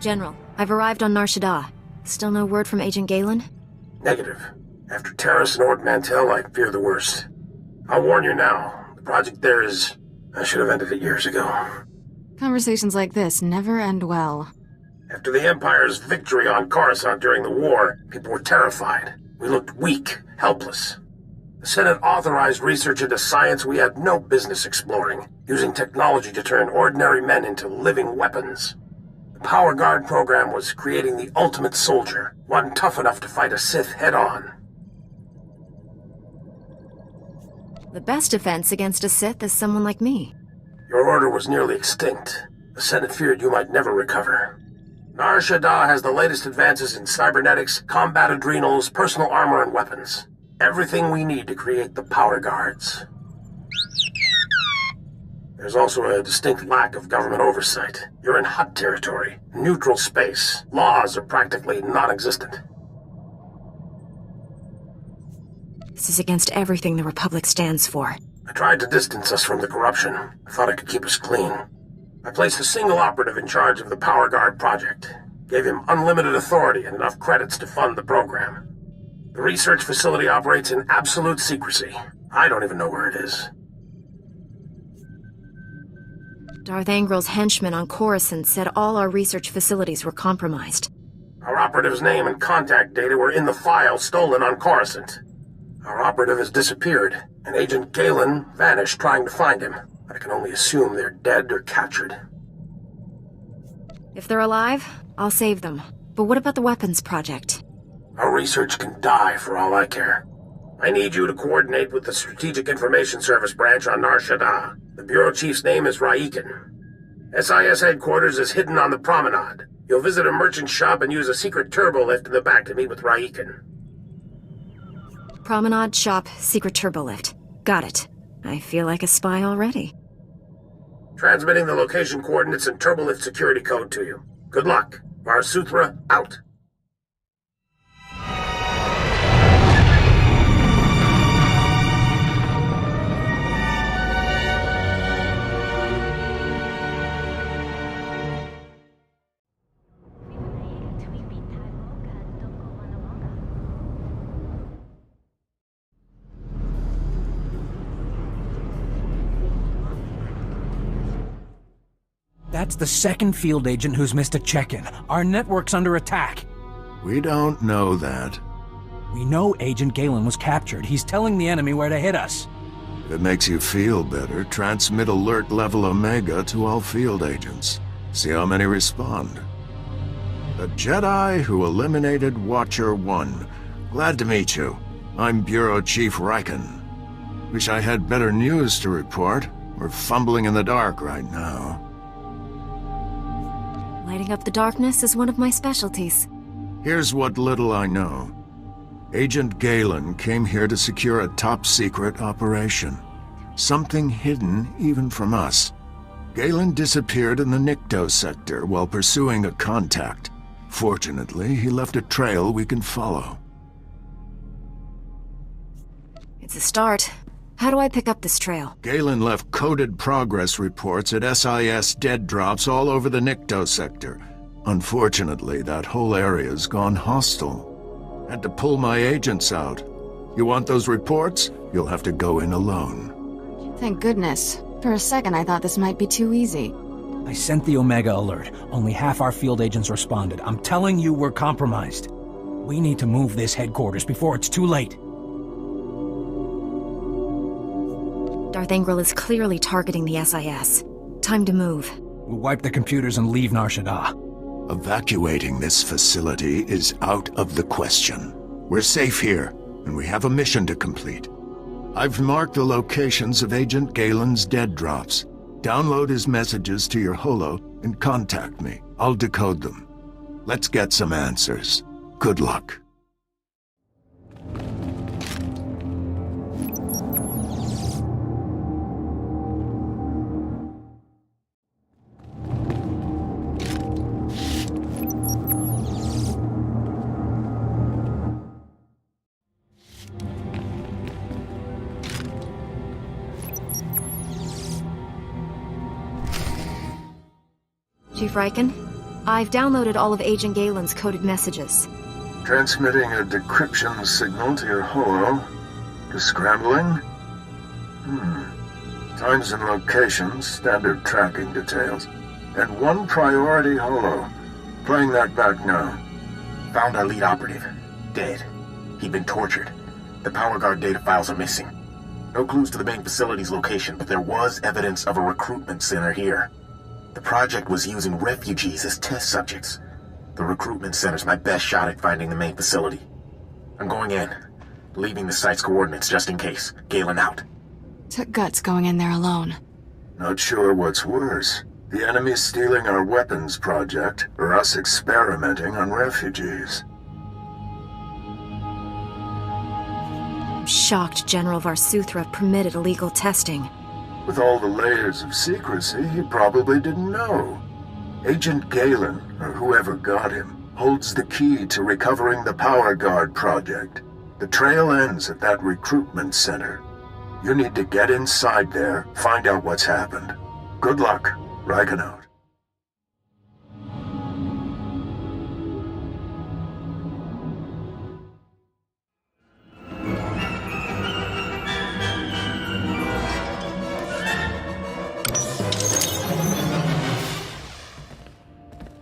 General, I've arrived on Nar Shaddaa. Still no word from Agent Galen? Negative. After Terrace and Ord Mantell, I fear the worst. I'll warn you now. The project there is... I should have ended it years ago. Conversations like this never end well. After the Empire's victory on Coruscant during the war, people were terrified. We looked weak, helpless. The Senate authorized research into science we had no business exploring, using technology to turn ordinary men into living weapons. The Power Guard program was creating the ultimate soldier, one tough enough to fight a Sith head-on. The best defense against a Sith is someone like me. Your order was nearly extinct. The Senate feared you might never recover. Nar Shaddaa has the latest advances in cybernetics, combat adrenals, personal armor, and weapons. Everything we need to create the Power Guards. There's also a distinct lack of government oversight. You're in hot territory, neutral space. Laws are practically non-existent. This is against everything the Republic stands for. I tried to distance us from the corruption. I thought I could keep us clean. I placed a single operative in charge of the Power Guard project. Gave him unlimited authority and enough credits to fund the program. The research facility operates in absolute secrecy. I don't even know where it is. Darth Angril's henchmen on Coruscant said all our research facilities were compromised. Our operative's name and contact data were in the file stolen on Coruscant. Our operative has disappeared, and Agent Galen vanished trying to find him. I can only assume they're dead or captured. If they're alive, I'll save them. But what about the weapons project? Our research can die for all I care. I need you to coordinate with the Strategic Information Service branch on Nar Shaddaa. The Bureau Chief's name is Raiken. SIS headquarters is hidden on the promenade. You'll visit a merchant shop and use a secret turbo lift in the back to meet with Raiken. Promenade, shop, secret turbo lift. Got it. I feel like a spy already. Transmitting the location coordinates and turbolift security code to you. Good luck. Varsuthra, out. That's the second field agent who's missed a check-in. Our network's under attack. We don't know that. We know Agent Galen was captured. He's telling the enemy where to hit us. If it makes you feel better, transmit alert level Omega to all field agents. See how many respond. The Jedi who eliminated Watcher 1. Glad to meet you. I'm Bureau Chief Raiken. Wish I had better news to report. We're fumbling in the dark right now. Lighting up the darkness is one of my specialties. Here's what little I know. Agent Galen came here to secure a top-secret operation. Something hidden even from us. Galen disappeared in the Nikto sector while pursuing a contact. Fortunately, he left a trail we can follow. It's a start. How do I pick up this trail? Galen left coded progress reports at SIS dead drops all over the Nikto sector. Unfortunately, that whole area's gone hostile. Had to pull my agents out. You want those reports? You'll have to go in alone. Thank goodness. For a second I thought this might be too easy. I sent the Omega alert. Only half our field agents responded. I'm telling you we're compromised. We need to move this headquarters before it's too late. Darth Angril is clearly targeting the SIS. Time to move. We'll wipe the computers and leave Nar Shaddaa. Evacuating this facility is out of the question. We're safe here, and we have a mission to complete. I've marked the locations of Agent Galen's dead drops. Download his messages to your holo and contact me. I'll decode them. Let's get some answers. Good luck. Chief Raiken, I've downloaded all of Agent Galen's coded messages. Transmitting a decryption signal to your holo. Scrambling? Times and locations, standard tracking details. And one priority holo. Playing that back now. Found our lead operative. Dead. He'd been tortured. The power guard data files are missing. No clues to the main facility's location, but there was evidence of a recruitment center here. The project was using refugees as test subjects. The recruitment center's my best shot at finding the main facility. I'm going in, leaving the site's coordinates just in case. Galen out. Took guts going in there alone. Not sure what's worse. The enemy stealing our weapons project, or us experimenting on refugees. I'm shocked General Varsuthra permitted illegal testing. With all the layers of secrecy, he probably didn't know. Agent Galen, or whoever got him, holds the key to recovering the Power Guard project. The trail ends at that recruitment center. You need to get inside there, find out what's happened. Good luck. Riken out.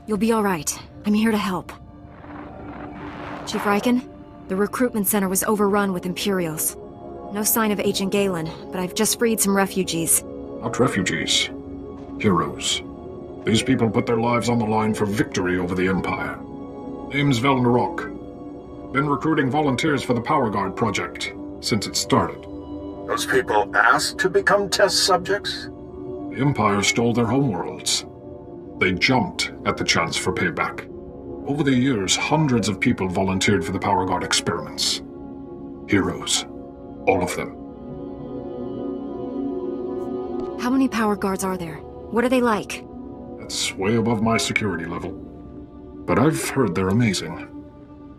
You'll be all right. I'm here to help. Chief Riken, the recruitment center was overrun with Imperials. No sign of Agent Galen, but I've just freed some refugees. Not refugees. Heroes. These people put their lives on the line for victory over the Empire. Name's Velnarok. Been recruiting volunteers for the Power Guard project since it started. Those people asked to become test subjects? The Empire stole their homeworlds. They jumped at the chance for payback. Over the years, hundreds of people volunteered for the Power Guard experiments. Heroes. All of them. How many Power Guards are there? What are they like? That's way above my security level. But I've heard they're amazing.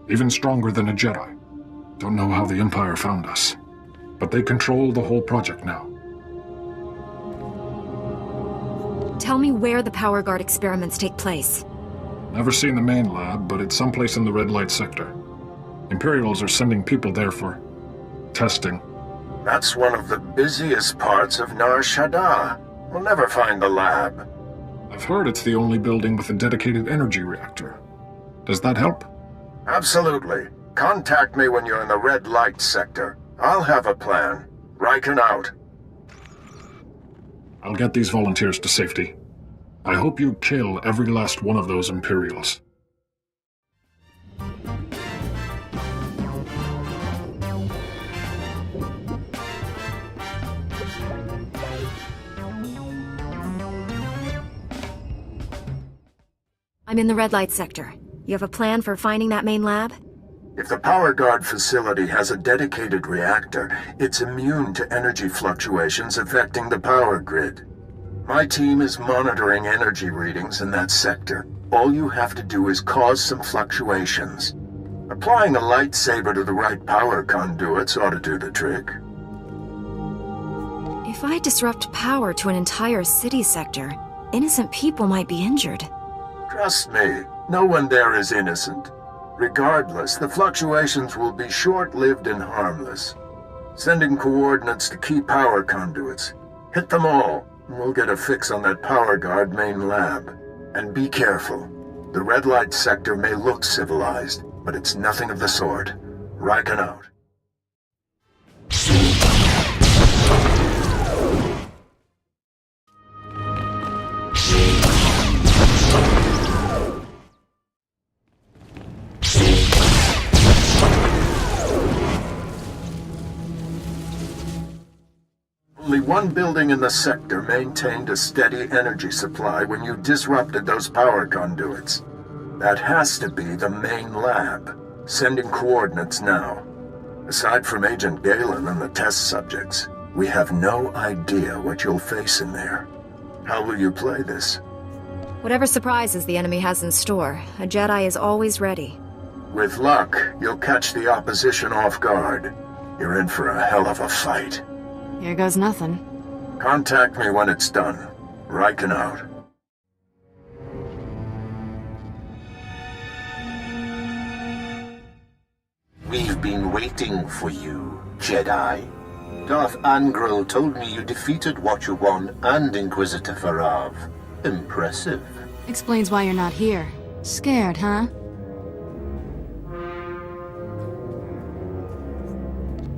Even stronger than a Jedi. Don't know how the Empire found us. But they control the whole project now. Tell me where the Power Guard experiments take place. Never seen the main lab, but it's someplace in the red light sector. Imperials are sending people there for testing. That's one of the busiest parts of Nar Shaddaa. We'll never find the lab. I've heard it's the only building with a dedicated energy reactor. Does that help? Absolutely. Contact me when you're in the red light sector. I'll have a plan. Riken out. I'll get these volunteers to safety. I hope you kill every last one of those Imperials. I'm in the red light sector. You have a plan for finding that main lab? If the Power Guard facility has a dedicated reactor, it's immune to energy fluctuations affecting the power grid. My team is monitoring energy readings in that sector. All you have to do is cause some fluctuations. Applying a lightsaber to the right power conduits ought to do the trick. If I disrupt power to an entire city sector, innocent people might be injured. Trust me, no one there is innocent. Regardless, the fluctuations will be short-lived and harmless. Sending coordinates to key power conduits. Hit them all, and we'll get a fix on that Power Guard main lab. And be careful. The red light sector may look civilized, but it's nothing of the sort. Riken out. Only one building in the sector maintained a steady energy supply when you disrupted those power conduits. That has to be the main lab. Sending coordinates now. Aside from Agent Galen and the test subjects, we have no idea what you'll face in there. How will you play this? Whatever surprises the enemy has in store, a Jedi is always ready. With luck, you'll catch the opposition off guard. You're in for a hell of a fight. Here goes nothing. Contact me when it's done. Riken out. We've been waiting for you, Jedi. Darth Angral told me you defeated Watcher 1 and Inquisitor Farav. Impressive. Explains why you're not here. Scared, huh?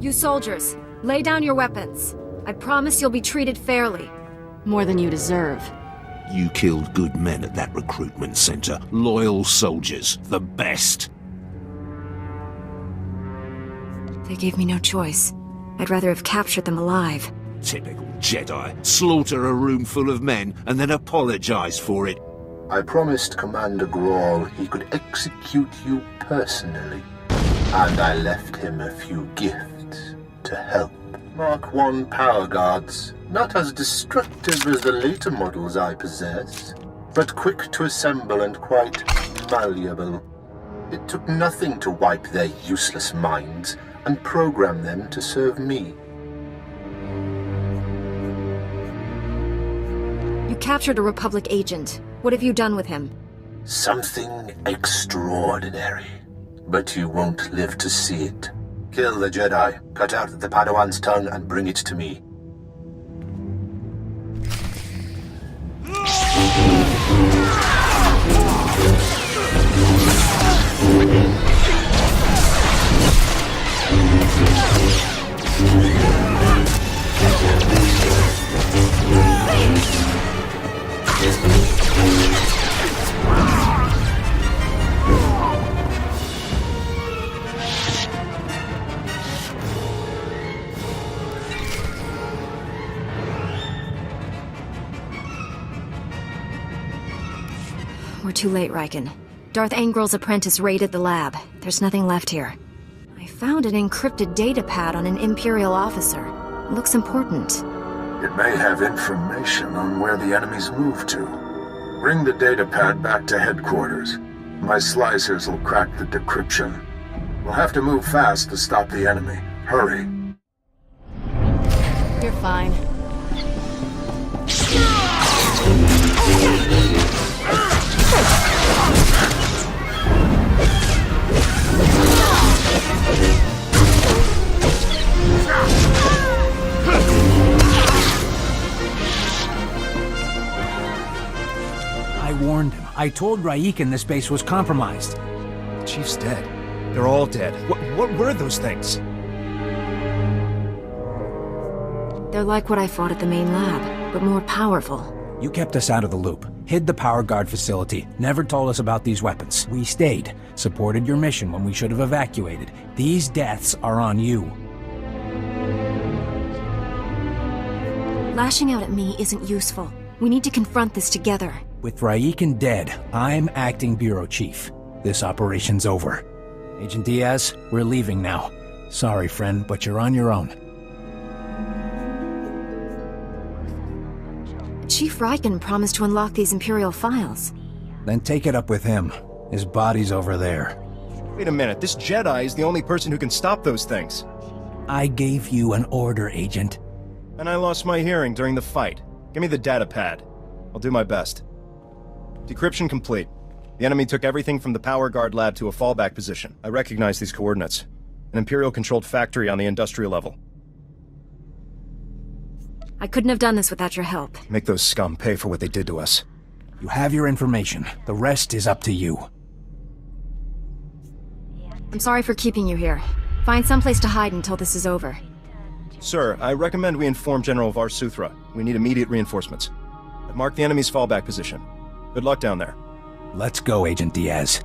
You soldiers, lay down your weapons. I promise you'll be treated fairly. More than you deserve. You killed good men at that recruitment center. Loyal soldiers. The best. They gave me no choice. I'd rather have captured them alive. Typical Jedi. Slaughter a room full of men and then apologize for it. I promised Commander Grawl he could execute you personally. And I left him a few gifts to help. Mark 1 power guards, not as destructive as the later models I possess, but quick to assemble and quite malleable. It took nothing to wipe their useless minds and program them to serve me. You captured a Republic agent. What have you done with him? Something extraordinary. But you won't live to see it. Kill the Jedi, cut out the Padawan's tongue, and bring it to me. We're too late, Riken. Darth Angral's apprentice raided the lab. There's nothing left here. I found an encrypted data pad on an Imperial officer. It looks important. It may have information on where the enemies moved to. Bring the data pad back to headquarters. My slicers will crack the decryption. We'll have to move fast to stop the enemy. Hurry. You're fine. I warned him. I told Raiken this base was compromised. The Chief's dead. They're all dead. What were those things? They're like what I fought at the main lab, but more powerful. You kept us out of the loop, hid the power guard facility, never told us about these weapons. We stayed, supported your mission when we should have evacuated. These deaths are on you. Lashing out at me isn't useful. We need to confront this together. With Raiken dead, I'm acting bureau chief. This operation's over. Agent Diaz, we're leaving now. Sorry, friend, but you're on your own. Chief Riken promised to unlock these Imperial files. Then take it up with him. His body's over there. Wait a minute, this Jedi is the only person who can stop those things. I gave you an order, Agent. And I lost my hearing during the fight. Give me the data pad. I'll do my best. Decryption complete. The enemy took everything from the power guard lab to a fallback position. I recognize these coordinates. An Imperial-controlled factory on the industrial level. I couldn't have done this without your help. Make those scum pay for what they did to us. You have your information. The rest is up to you. I'm sorry for keeping you here. Find someplace to hide until this is over. Sir, I recommend we inform General Varsuthra. We need immediate reinforcements. I've marked the enemy's fallback position. Good luck down there. Let's go, Agent Diaz.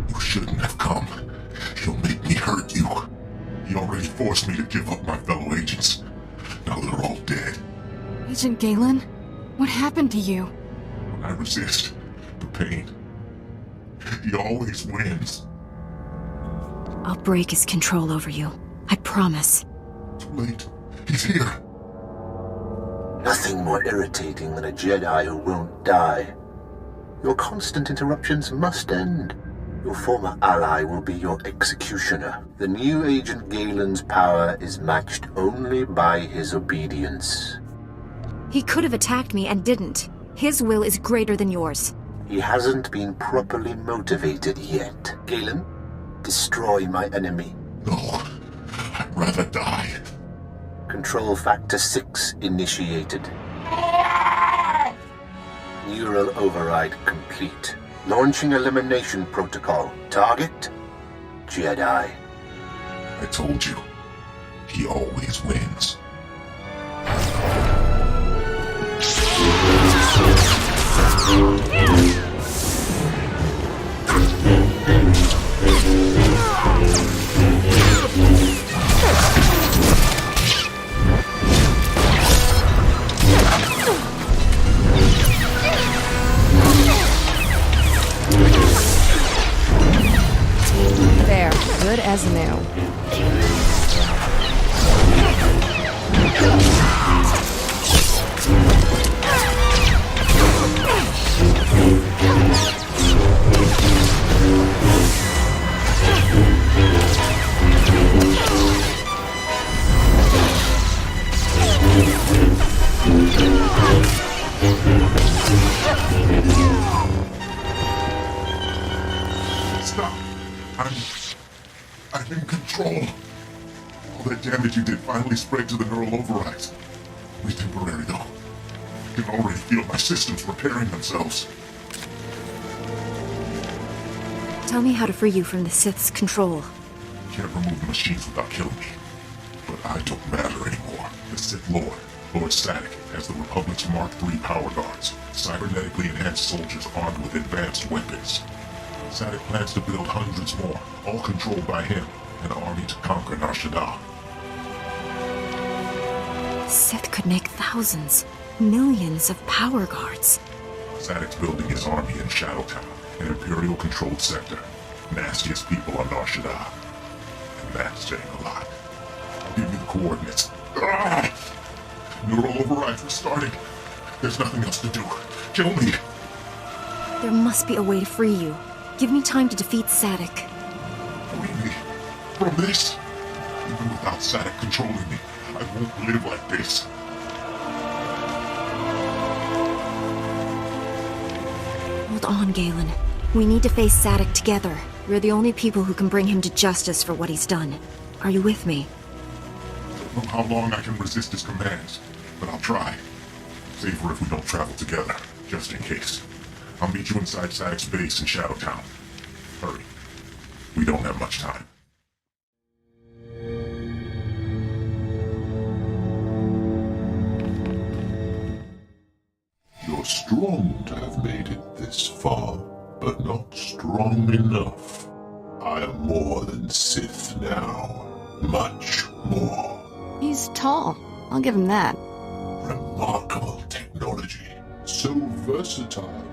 You shouldn't have come. You'll make me hurt you. He already forced me to give up my fellow agents. Now they're all dead. Agent Galen? What happened to you? When I resist the pain, he always wins. I'll break his control over you. I promise. Too late. He's here. Nothing more irritating than a Jedi who won't die. Your constant interruptions must end. Your former ally will be your executioner. The new Agent Galen's power is matched only by his obedience. He could have attacked me and didn't. His will is greater than yours. He hasn't been properly motivated yet. Galen, destroy my enemy. No, I'd rather die. Control Factor 6 initiated. Neural override complete. Launching elimination protocol. Target? Jedi. I told you, he always wins. There, good as new. Stop. I'm in control. All that damage you did finally spread to the neural overrides. Only temporary, though. I can already feel my systems repairing themselves. Tell me how to free you from the Sith's control. Can't remove the machines without killing me. But I don't matter anymore. The Sith Lord, Lord Static, has the Republic's Mark III power guards, cybernetically enhanced soldiers armed with advanced weapons. Static plans to build hundreds more, all controlled by him, an army to conquer Nar Shaddaa. The Sith could make thousands, millions of power guards. Static's building his army in Shadowtown, an Imperial-controlled sector. Nastiest people on Nar Shaddaa. And that's saying a lot. I'll give you the coordinates. Neural overrides were starting. There's nothing else to do. Kill me. There must be a way to free you. Give me time to defeat Static. Free me from this. Even without Static controlling me, I won't live like this. Hold on, Galen. We need to face Static together. We're the only people who can bring him to justice for what he's done. Are you with me? Don't know how long I can resist his commands, but I'll try. Safer if we don't travel together, just in case. I'll meet you inside Static's base in Shadowtown. Hurry. We don't have much time. You're strong to have made it this far, but not strong enough. I am more than Sith now. Much more. He's tall. I'll give him that. Remarkable technology. So versatile.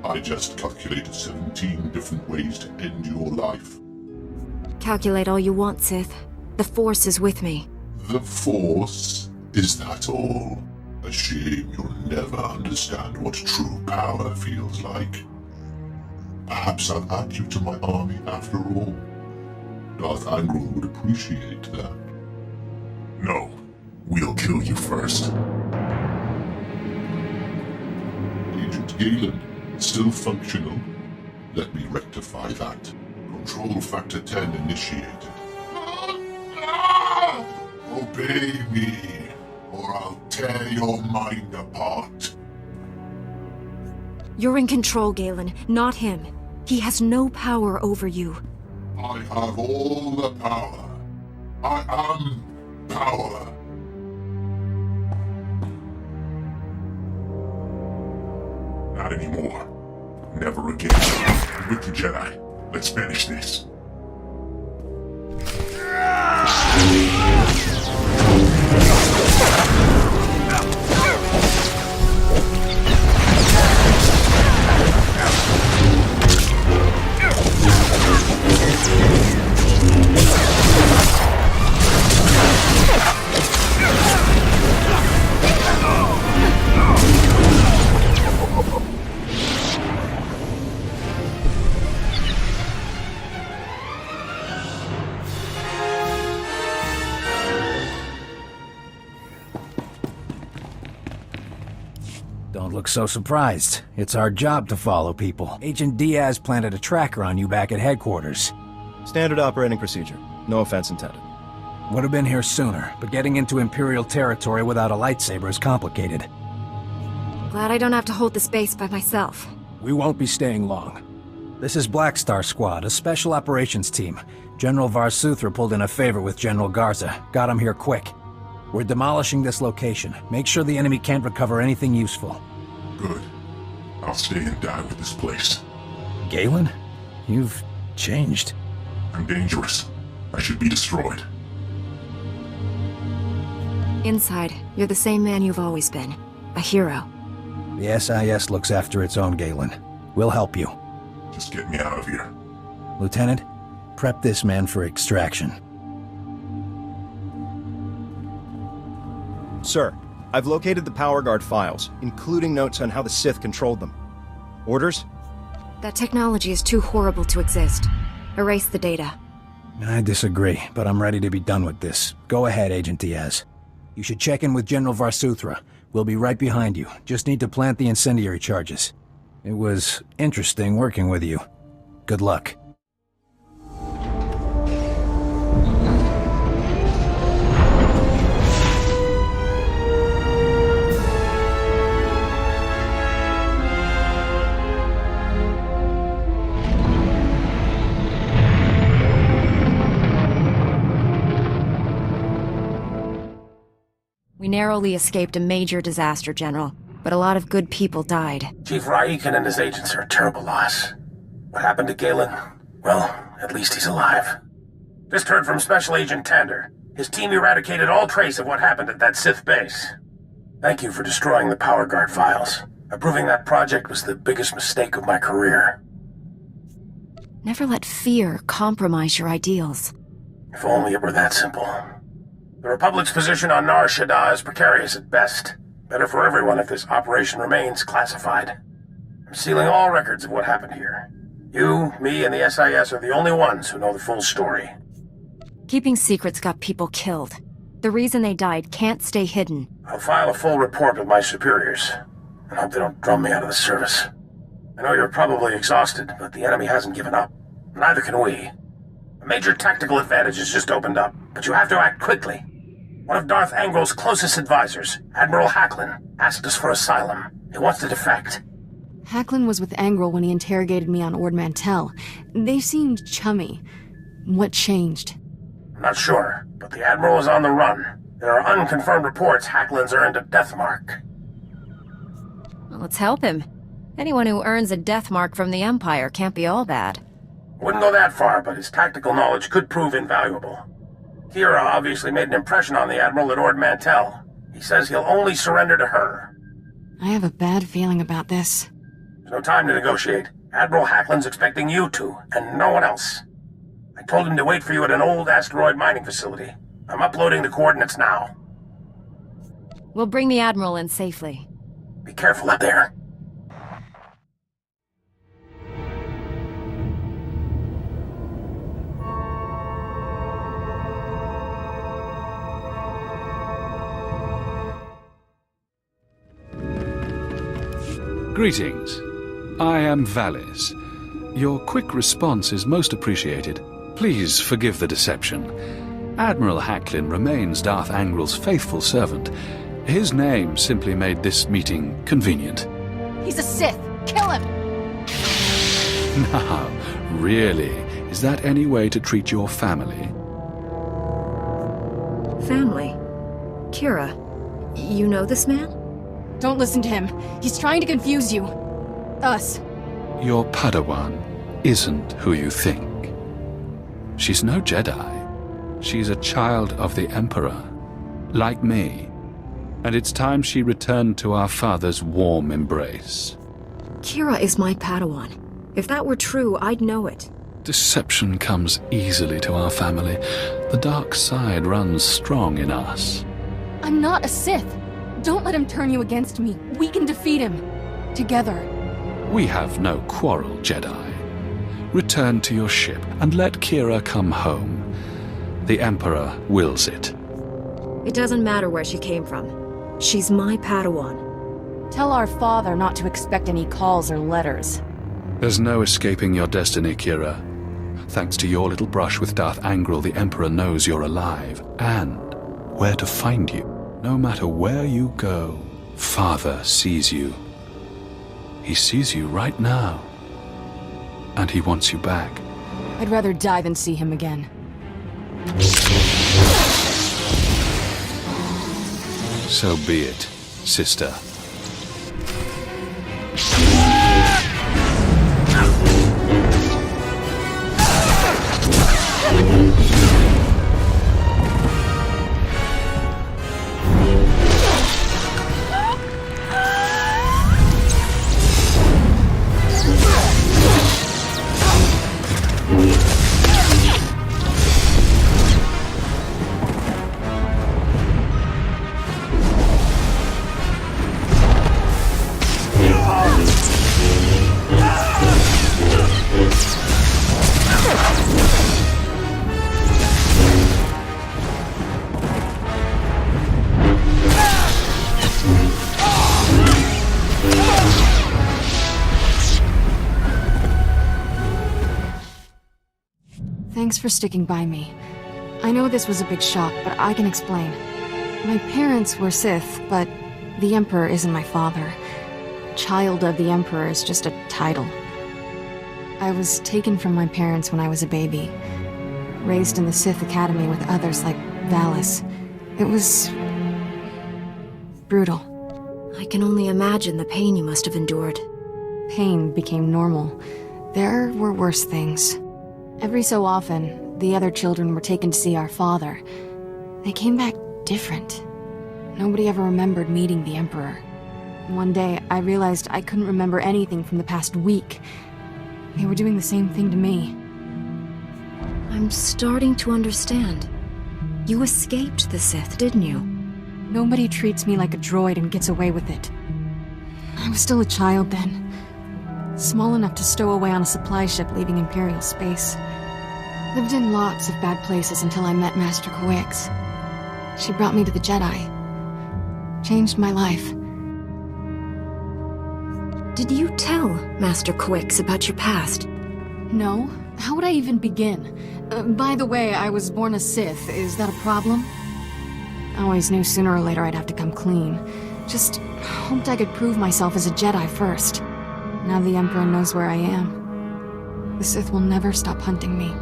I just calculated 17 different ways to end your life. Calculate all you want, Sith. The Force is with me. The Force? Is that all? A shame you'll never understand what true power feels like. Perhaps I'll add you to my army after all. Darth Angron would appreciate that. No. We'll kill you first. Agent Galen, still functional. Let me rectify that. Control Factor 10 initiated. Obey me, or I'll tear your mind apart. You're in control, Galen, not him. He has no power over you. I have all the power. I am power. Not anymore. Never again. With you, Jedi. Let's finish this. Don't look so surprised. It's our job to follow people. Agent Diaz planted a tracker on you back at headquarters. Standard operating procedure. No offense intended. Would have been here sooner, but getting into Imperial territory without a lightsaber is complicated. Glad I don't have to hold this base by myself. We won't be staying long. This is Black Star Squad, a special operations team. General Varsuthra pulled in a favor with General Garza. Got him here quick. We're demolishing this location. Make sure the enemy can't recover anything useful. Good. I'll stay and die with this place. Galen? You've changed. I'm dangerous. I should be destroyed. Inside, you're the same man you've always been. A hero. The SIS looks after its own, Galen. We'll help you. Just get me out of here. Lieutenant, prep this man for extraction. Sir, I've located the Power Guard files, including notes on how the Sith controlled them. Orders? That technology is too horrible to exist. Erase the data. I disagree, but I'm ready to be done with this. Go ahead, Agent Diaz. You should check in with General Varsuthra. We'll be right behind you. Just need to plant the incendiary charges. It was interesting working with you. Good luck. We narrowly escaped a major disaster, General, but a lot of good people died. Chief Raiken and his agents are a terrible loss. What happened to Galen? Well, at least he's alive. Just heard from Special Agent Tander. His team eradicated all trace of what happened at that Sith base. Thank you for destroying the Power Guard files. Approving that project was the biggest mistake of my career. Never let fear compromise your ideals. If only it were that simple. The Republic's position on Nar Shaddaa is precarious at best. Better for everyone if this operation remains classified. I'm sealing all records of what happened here. You, me, and the SIS are the only ones who know the full story. Keeping secrets got people killed. The reason they died can't stay hidden. I'll file a full report with my superiors, and hope they don't drum me out of the service. I know you're probably exhausted, but the enemy hasn't given up. Neither can we. A major tactical advantage has just opened up, but you have to act quickly. One of Darth Angrel's closest advisors, Admiral Hacklin, asked us for asylum. He wants to defect. Hacklin was with Angrel when he interrogated me on Ord Mantell. They seemed chummy. What changed? I'm not sure, but the Admiral is on the run. There are unconfirmed reports Hacklin's earned a death mark. Well, let's help him. Anyone who earns a death mark from the Empire can't be all bad. Wouldn't go that far, but his tactical knowledge could prove invaluable. Kira obviously made an impression on the Admiral at Ord Mantell. He says he'll only surrender to her. I have a bad feeling about this. There's no time to negotiate. Admiral Hacklin's expecting you two, and no one else. I told him to wait for you at an old asteroid mining facility. I'm uploading the coordinates now. We'll bring the Admiral in safely. Be careful up there. Greetings. I am Valis. Your quick response is most appreciated. Please forgive the deception. Admiral Hacklin remains Darth Angrel's faithful servant. His name simply made this meeting convenient. He's a Sith! Kill him! Now, really, is that any way to treat your family? Family? Kira, you know this man? Don't listen to him. He's trying to confuse you. Us. Your Padawan isn't who you think. She's no Jedi. She's a child of the Emperor, like me. And it's time she returned to our father's warm embrace. Kira is my Padawan. If that were true, I'd know it. Deception comes easily to our family. The dark side runs strong in us. I'm not a Sith. Don't let him turn you against me. We can defeat him. Together. We have no quarrel, Jedi. Return to your ship and let Kira come home. The Emperor wills it. It doesn't matter where she came from. She's my Padawan. Tell our father not to expect any calls or letters. There's no escaping your destiny, Kira. Thanks to your little brush with Darth Angral, the Emperor knows you're alive, and where to find you. No matter where you go, Father sees you. He sees you right now. And he wants you back. I'd rather die than see him again. So be it, sister. Thanks for sticking by me. I know this was a big shock, but I can explain. My parents were Sith, but the Emperor isn't my father. Child of the Emperor is just a title. I was taken from my parents when I was a baby. Raised in the Sith Academy with others like Valis. It was brutal. I can only imagine the pain you must have endured. Pain became normal. There were worse things. Every so often, the other children were taken to see our father. They came back different. Nobody ever remembered meeting the Emperor. One day, I realized I couldn't remember anything from the past week. They were doing the same thing to me. I'm starting to understand. You escaped the Sith, didn't you? Nobody treats me like a droid and gets away with it. I was still a child then. Small enough to stow away on a supply ship leaving Imperial space. Lived in lots of bad places until I met Master Coix. She brought me to the Jedi. Changed my life. Did you tell Master Coix about your past? No. How would I even begin? By the way, I was born a Sith. Is that a problem? I always knew sooner or later I'd have to come clean. Just hoped I could prove myself as a Jedi first. Now the Emperor knows where I am. The Sith will never stop hunting me.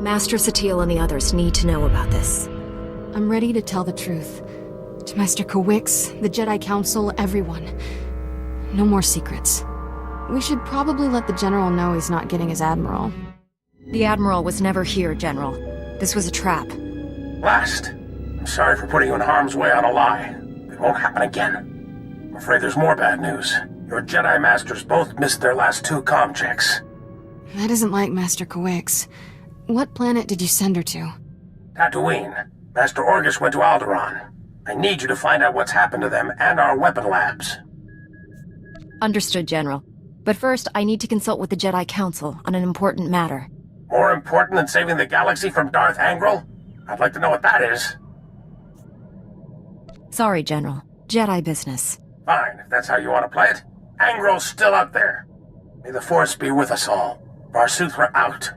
Master Satele and the others need to know about this. I'm ready to tell the truth. To Master Coix, the Jedi Council, everyone. No more secrets. We should probably let the General know he's not getting his Admiral. The Admiral was never here, General. This was a trap. Last. I'm sorry for putting you in harm's way on a lie. It won't happen again. I'm afraid there's more bad news. Your Jedi Masters both missed their last 2 comm checks. That isn't like Master Coix. What planet did you send her to? Tatooine. Master Orgus went to Alderaan. I need you to find out what's happened to them and our weapon labs. Understood, General. But first, I need to consult with the Jedi Council on an important matter. More important than saving the galaxy from Darth Angral? I'd like to know what that is. Sorry, General. Jedi business. Fine, if that's how you want to play it. Angral's still out there. May the Force be with us all. Bar-Suthra out.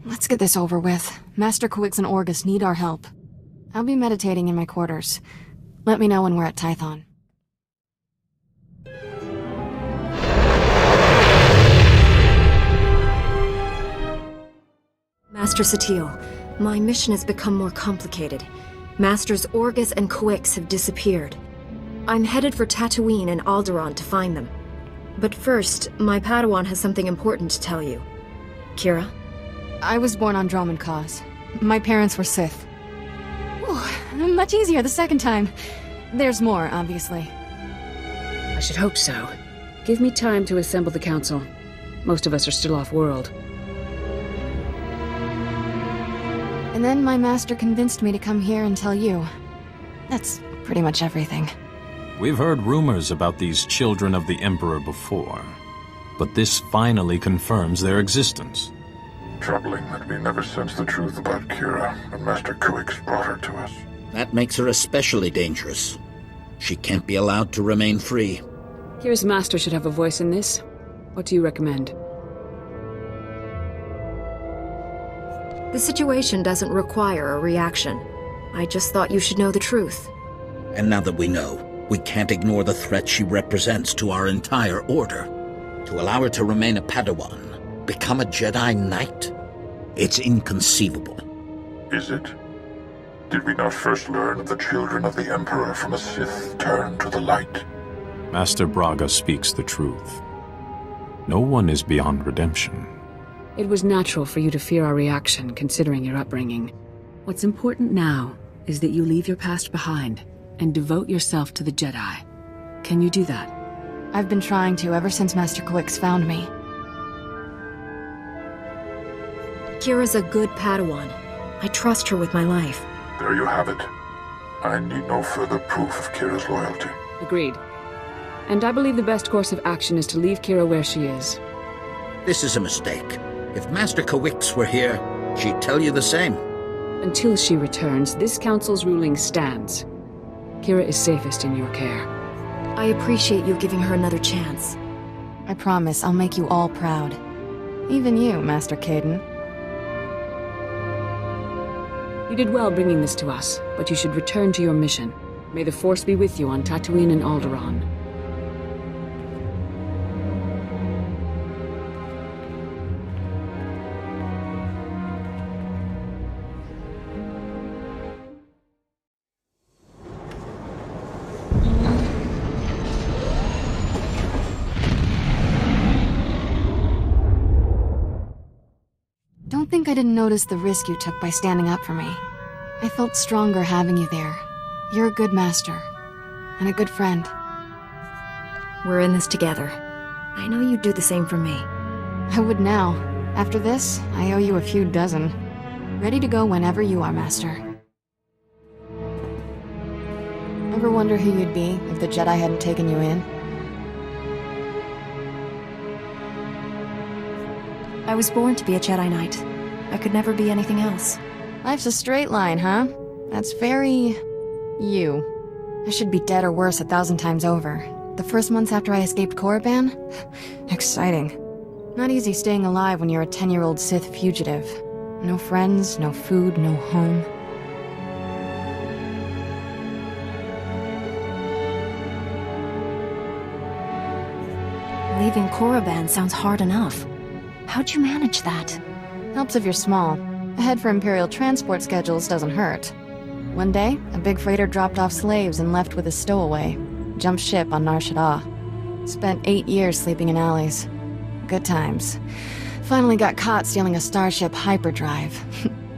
Let's get this over with. Master Coix and Orgus need our help. I'll be meditating in my quarters. Let me know when we're at Tython. Master Satele, my mission has become more complicated. Masters Orgus and Coix have disappeared. I'm headed for Tatooine and Alderaan to find them. But first, my Padawan has something important to tell you. Kira? I was born on Dromund Kaas. My parents were Sith. Ooh, much easier the second time. There's more, obviously. I should hope so. Give me time to assemble the council. Most of us are still off-world. And then my master convinced me to come here and tell you. That's pretty much everything. We've heard rumors about these children of the Emperor before, but this finally confirms their existence. troubling that we never sensed the truth about Kira when Master Kuix brought her to us. That makes her especially dangerous. She can't be allowed to remain free. Kira's master should have a voice in this. What do you recommend? The situation doesn't require a reaction. I just thought you should know the truth. And now that we know, we can't ignore the threat she represents to our entire order. To allow her to remain a Padawan, become a Jedi Knight? It's inconceivable. Is it? Did we not first learn of the children of the Emperor from a Sith turned to the light? Master Braga speaks the truth. No one is beyond redemption. It was natural for you to fear our reaction, considering your upbringing. What's important now is that you leave your past behind and devote yourself to the Jedi. Can you do that? I've been trying to ever since Master Kuix found me. Kira's a good Padawan. I trust her with my life. There you have it. I need no further proof of Kira's loyalty. Agreed. And I believe the best course of action is to leave Kira where she is. This is a mistake. If Master Kuix were here, she'd tell you the same. Until she returns, this council's ruling stands. Kira is safest in your care. I appreciate you giving her another chance. I promise I'll make you all proud. Even you, Master Caden. You did well bringing this to us, but you should return to your mission. May the Force be with you on Tatooine and Alderaan. Don't think I didn't notice the risk you took by standing up for me. I felt stronger having you there. You're a good master. And a good friend. We're in this together. I know you'd do the same for me. I would now. After this, I owe you a few dozen. Ready to go whenever you are, Master. Ever wonder who you'd be if the Jedi hadn't taken you in? I was born to be a Jedi Knight. I could never be anything else. Life's a straight line, huh? That's very... you. I should be dead or worse 1,000 times over. The first months after I escaped Korriban? Exciting. Not easy staying alive when you're a 10-year-old Sith fugitive. No friends, no food, no home. Leaving Korriban sounds hard enough. How'd you manage that? Helps if you're small. A head for Imperial transport schedules doesn't hurt. One day, a big freighter dropped off slaves and left with a stowaway. Jumped ship on Nar Shaddaa. Spent 8 years sleeping in alleys. Good times. Finally got caught stealing a starship hyperdrive.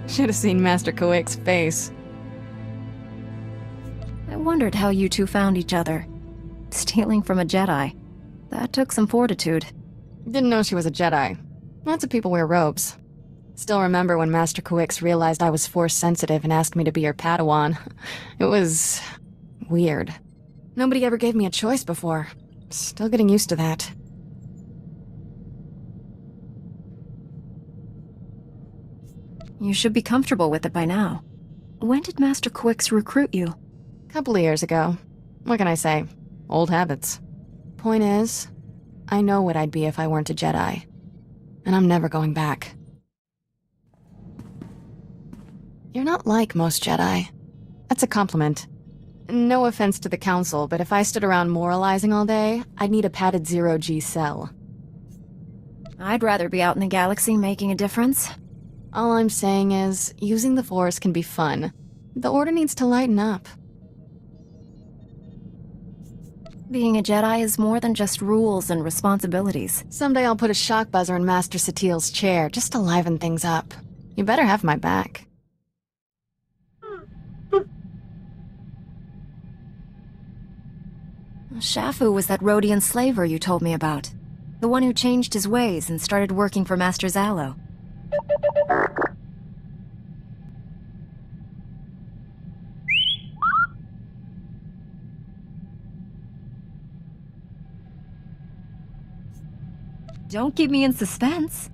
Should have seen Master Kuix's face. I wondered how you two found each other. Stealing from a Jedi. That took some fortitude. Didn't know she was a Jedi. Lots of people wear robes. Still remember when Master Kuix realized I was Force-sensitive and asked me to be her Padawan. It was... weird. Nobody ever gave me a choice before. Still getting used to that. You should be comfortable with it by now. When did Master Kuix recruit you? Couple of years ago. What can I say? Old habits. Point is, I know what I'd be if I weren't a Jedi. And I'm never going back. You're not like most Jedi. That's a compliment. No offense to the Council, but if I stood around moralizing all day, I'd need a padded zero-G cell. I'd rather be out in the galaxy making a difference. All I'm saying is, using the Force can be fun. The Order needs to lighten up. Being a Jedi is more than just rules and responsibilities. Someday I'll put a shock buzzer in Master Satil's chair, just to liven things up. You better have my back. Shafu was that Rhodian slaver you told me about. The one who changed his ways and started working for Master Zalo. Don't keep me in suspense.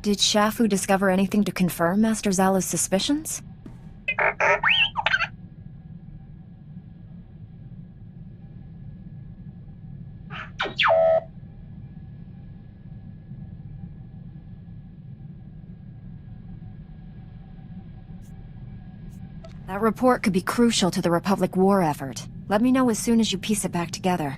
Did Shafu discover anything to confirm Master Zala's suspicions? That report could be crucial to the Republic war effort. Let me know as soon as you piece it back together.